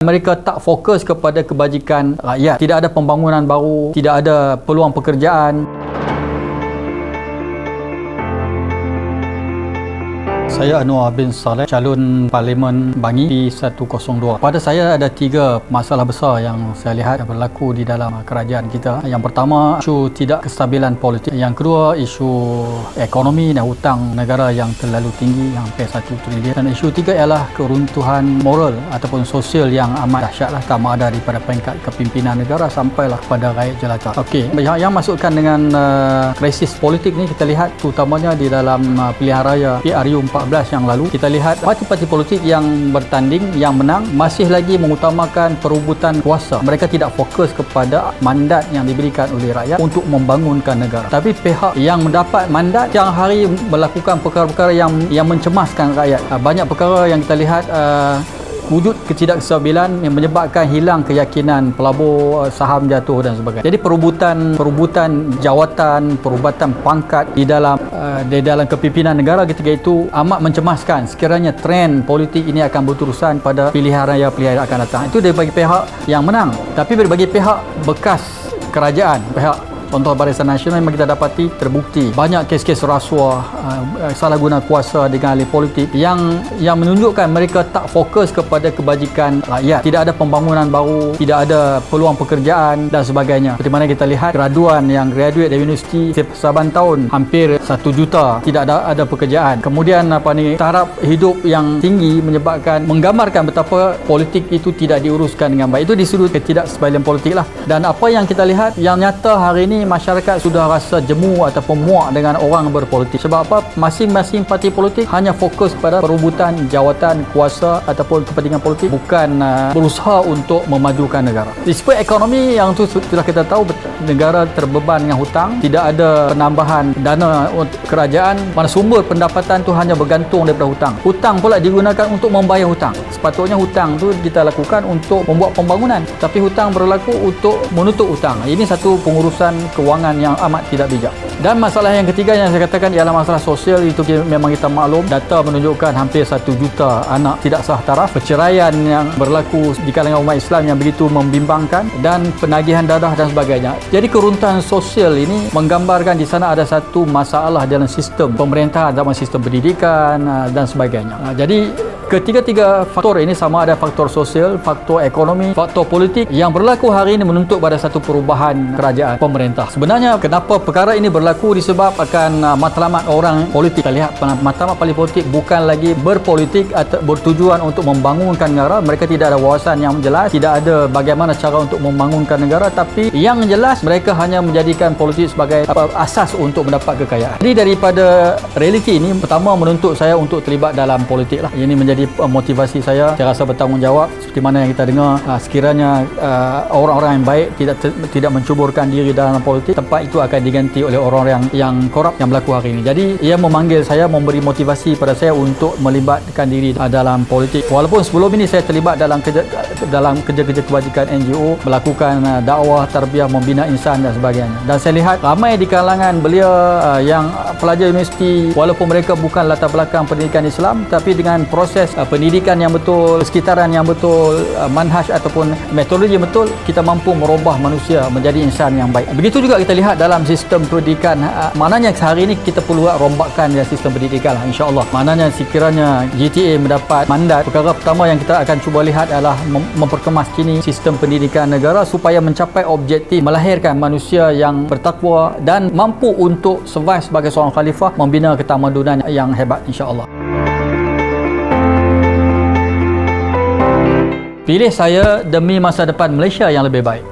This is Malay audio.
Mereka tak fokus kepada kebajikan rakyat. Tidak ada pembangunan baru, tidak ada peluang pekerjaan. Saya Anwar bin Saleh, calon Parlimen Bangi P102. Pada saya ada 3 masalah besar yang saya lihat yang berlaku di dalam kerajaan kita. Yang pertama, isu tidak kestabilan politik. Yang kedua, isu ekonomi dan hutang negara yang terlalu tinggi, hampir 1 trilion. Dan isu tiga ialah keruntuhan moral ataupun sosial yang amat dahsyatlah, sama ada daripada peringkat kepimpinan negara sampailah pada rakyat jelata. Okey, yang masukkan dengan krisis politik ni kita lihat terutamanya di dalam pilihan raya PRU 14 yang lalu. Kita lihat parti-parti politik yang bertanding, yang menang masih lagi mengutamakan perebutan kuasa. Mereka tidak fokus kepada mandat yang diberikan oleh rakyat untuk membangunkan negara. Tapi pihak yang mendapat mandat yang hari melakukan perkara-perkara yang mencemaskan rakyat. Banyak perkara yang kita lihat wujud ketidakstabilan yang menyebabkan hilang keyakinan pelabur, saham jatuh dan sebagainya. Jadi perebutan jawatan, perubatan pangkat di dalam kepimpinan negara ketika itu amat mencemaskan sekiranya trend politik ini akan berterusan pada pilihan raya yang akan datang. Itu dari bagi pihak yang menang. Tapi bagi pihak bekas kerajaan, pihak contoh Barisan Nasional, memang kita dapati terbukti banyak kes-kes rasuah, salah guna kuasa dengan ahli politik yang menunjukkan mereka tak fokus kepada kebajikan rakyat. Tidak ada pembangunan baru, tidak ada peluang pekerjaan dan sebagainya. Seperti mana kita lihat graduan yang graduate dari universiti saban tahun hampir 1 juta tidak ada pekerjaan. Kemudian taraf hidup yang tinggi menggambarkan betapa politik itu tidak diuruskan dengan baik. Itu disebut ketidakstabilan politik lah. Dan apa yang kita lihat yang nyata hari ini, masyarakat sudah rasa jemu ataupun muak dengan orang berpolitik. Sebab apa? Masing-masing parti politik hanya fokus pada perebutan jawatan, kuasa ataupun kepentingan politik, bukan berusaha untuk memajukan negara. Di segi ekonomi yang itu sudah kita tahu, negara terbeban dengan hutang, tidak ada penambahan dana untuk kerajaan, mana sumber pendapatan tu hanya bergantung daripada hutang. Hutang pula digunakan untuk membayar hutang. Sepatutnya hutang tu kita lakukan untuk membuat pembangunan, tapi hutang berlaku untuk menutup hutang. Ini satu pengurusan kewangan yang amat tidak bijak. Dan masalah yang ketiga yang saya katakan ialah masalah sosial. Itu memang kita maklum, data menunjukkan hampir 1 juta anak tidak sah taraf, perceraian yang berlaku di kalangan umat Islam yang begitu membimbangkan, dan penagihan dadah dan sebagainya. Jadi keruntuhan sosial ini menggambarkan di sana ada satu masalah dalam sistem pemerintahan, dalam sistem pendidikan dan sebagainya. Jadi ketiga-tiga faktor ini, sama ada faktor sosial, faktor ekonomi, faktor politik, yang berlaku hari ini menuntut pada satu perubahan kerajaan pemerintah. Sebenarnya kenapa perkara ini berlaku disebabkan matlamat orang politik. Kita lihat matlamat parti politik bukan lagi berpolitik atau bertujuan untuk membangunkan negara. Mereka tidak ada wawasan yang jelas, tidak ada bagaimana cara untuk membangunkan negara, tapi yang jelas mereka hanya menjadikan politik sebagai asas untuk mendapat kekayaan. Jadi daripada realiti ini, pertama menuntut saya untuk terlibat dalam politik lah. Ini menjadi motivasi saya rasa bertanggungjawab. Seperti mana yang kita dengar, sekiranya orang-orang yang baik tidak mencuburkan diri dalam politik, tempat itu akan diganti oleh orang-orang yang korup yang berlaku hari ini. Jadi ia memanggil saya, memberi motivasi pada saya untuk melibatkan diri dalam politik. Walaupun sebelum ini saya terlibat dalam kerja-kerja kebajikan NGO, melakukan dakwah, tarbiyah, membina insan dan sebagainya. Dan saya lihat ramai di kalangan belia yang pelajar universiti, walaupun mereka bukan latar belakang pendidikan Islam, tapi dengan proses pendidikan yang betul, sekitaran yang betul, manhaj ataupun metodologi yang betul, kita mampu merubah manusia menjadi insan yang baik. Begitu juga kita lihat dalam sistem pendidikan. Maknanya hari ini kita perlu rombakan sistem pendidikan lah, insya-Allah. Maknanya sekiranya GTA mendapat mandat, perkara pertama yang kita akan cuba lihat adalah memperkemas kini sistem pendidikan negara supaya mencapai objektif melahirkan manusia yang bertakwa dan mampu untuk survive sebagai seorang khalifah, membina ketamadunan yang hebat, insya-Allah. Pilih saya demi masa depan Malaysia yang lebih baik.